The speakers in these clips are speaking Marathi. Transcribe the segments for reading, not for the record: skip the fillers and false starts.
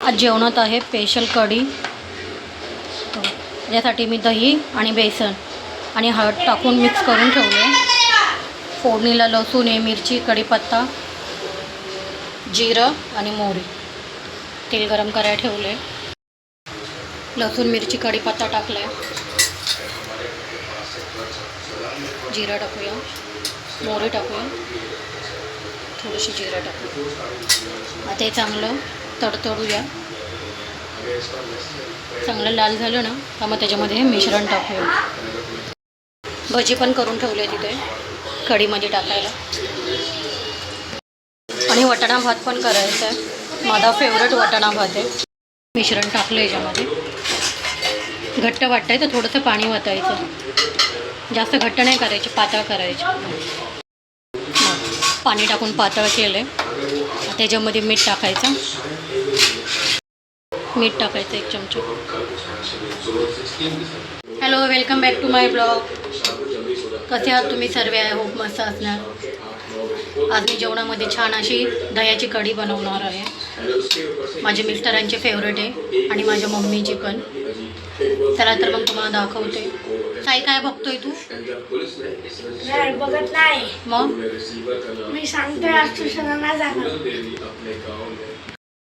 आज जेवणात आहे स्पेशल कढी. यासाठी मी दही आणि बेसन आणि हळद टाकून मिक्स करून ठेवले. फोडणीला लसूण आहे, मिरची, कढीपत्ता, जिरं आणि मोहरी. तेल गरम करायला ठेवले. लसूण, मिरची, कढीपत्ता टाकला आहे. जिरं टाकूया, मोहरी टाकूया, थोडीशी जिरं टाकूया. आता हे चांगलं तडतडूया. चांगलं लाल झालं ना तर मग त्याच्यामध्ये हे मिश्रण टाकूया. भजी पण करून ठेवले तिथे कढीमध्ये टाकायला. आणि वाटाणा भात पण करायचा आहे. माझा फेवरेट वाटाणा भात आहे. मिश्रण टाकलं याच्यामध्ये. घट्ट वाटतं आहे तर थोडंसं पाणी वतायचं. जास्त घट्ट नाही करायचे, पातळ करायचे. पाणी टाकून पातळ केलं आहे. त्याच्यामध्ये मीठ टाकायचं. मीठ टाकायचं 1 चमचा. Hello, welcome back to my blog. कसे आहात तुम्ही सर्व? आय होप मस्त असणार. आज मी जेवणामध्ये छान अशी दह्याची कढी बनवणार आहे. माझ्या मिस्टरांची फेवरेट आहे आणि माझ्या मम्मीची पण. चला तर मग तुम्हाला दाखवते. साई, काय बघतोय तू? नाही बघत नाही. मग मी सांगतोय आज ट्युशनला नाही जाणार.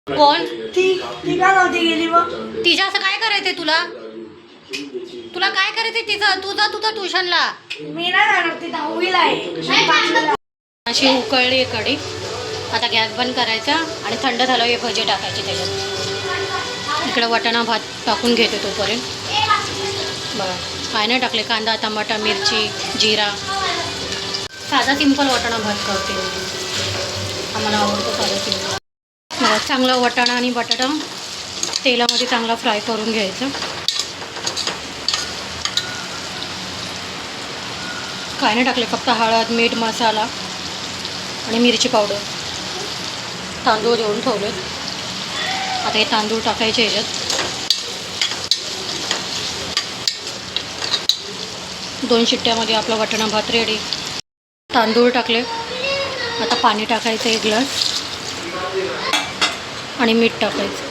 कोण? ती का नव्हती गेली मग? तिच्या असं काय करायचंय तुला? तुला काय करायचंय तिचं? तुझा ट्युशनला. मी नाही जाणार. ती 10वीला आहे, मी 5वीला. अशी उकळली कढी. आता गॅस बंद करायचा आणि थंड झालं हे भजे टाकायचे त्याच्यात. इकडं वाटाणा भात टाकून घेते तोपर्यंत. बघा काय नाही टाकले. कांदा, टमाटा, मिरची, जिरा. साधा सिंपल वाटाणा भात करते. आम्हाला आवडतो साधा सिंपल. बघा चांगला वाटाणा आणि बटाटा तेलामध्ये चांगला फ्राय करून घ्यायचं. काय नाही टाकले, फक्त हळद, मीठ, मसाला आणि मिरची पावडर. तांदूळ घेऊन ठेवलेत. आता हे तांदूळ टाकायचे ह्याच्यात. 2 शिट्ट्यामध्ये आपला वाटाणा भात रेडी. तांदूळ टाकले. आता पाणी टाकायचं 1 ग्लास आणि मीठ टाकायचं.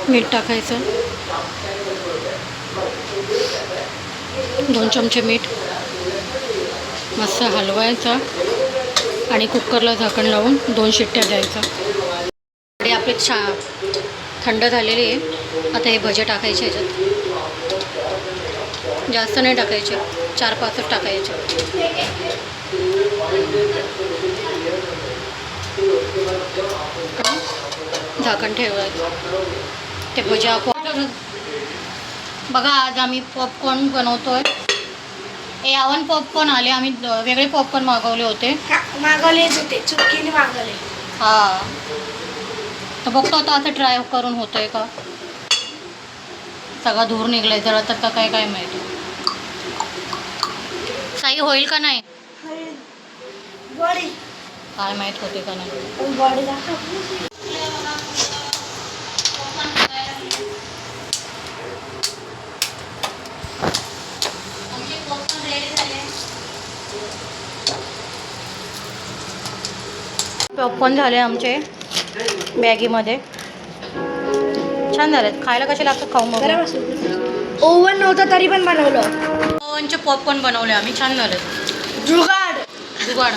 मीठ टाकायचं 2 चमचे मीठ. मस्त हलवायचा आणि कुकरला झाकण लावून 2 शिट्ट्या द्यायचा. आणि आपले थंड झालेली आहे. आता हे भजे टाकायचे ह्याच्यात. जास्त नाही टाकायचे, 4-5च टाकायचे. झाकण ठेवायचं. ते भजे आपण बघा. आज आम्ही पॉपकॉर्न बनवतोय. हे आवन पॉपकॉर्न आले. आम्ही वेगळे पॉपकॉर्न मागवले होते. मागवलेच होते, चुकीने मागवले. हां, तर बघतो आता असं ट्राय करून होतोय का. सगळा धूर निघलाय जरा तर का काय माहिती. साई, होईल का नाही? बॉडी काय माहीत होते का नाही. बॉडी दाखव. पॉपकॉर्न झाले आमचे बॅगीमध्ये. छान झालेत. खायला कसे लागतात खाऊन बघ. ओव्हन नव्हतं तरी पण बनवलं. ओव्हनचे पॉपकॉर्न बनवले आम्ही. छान झाले. जुगाड.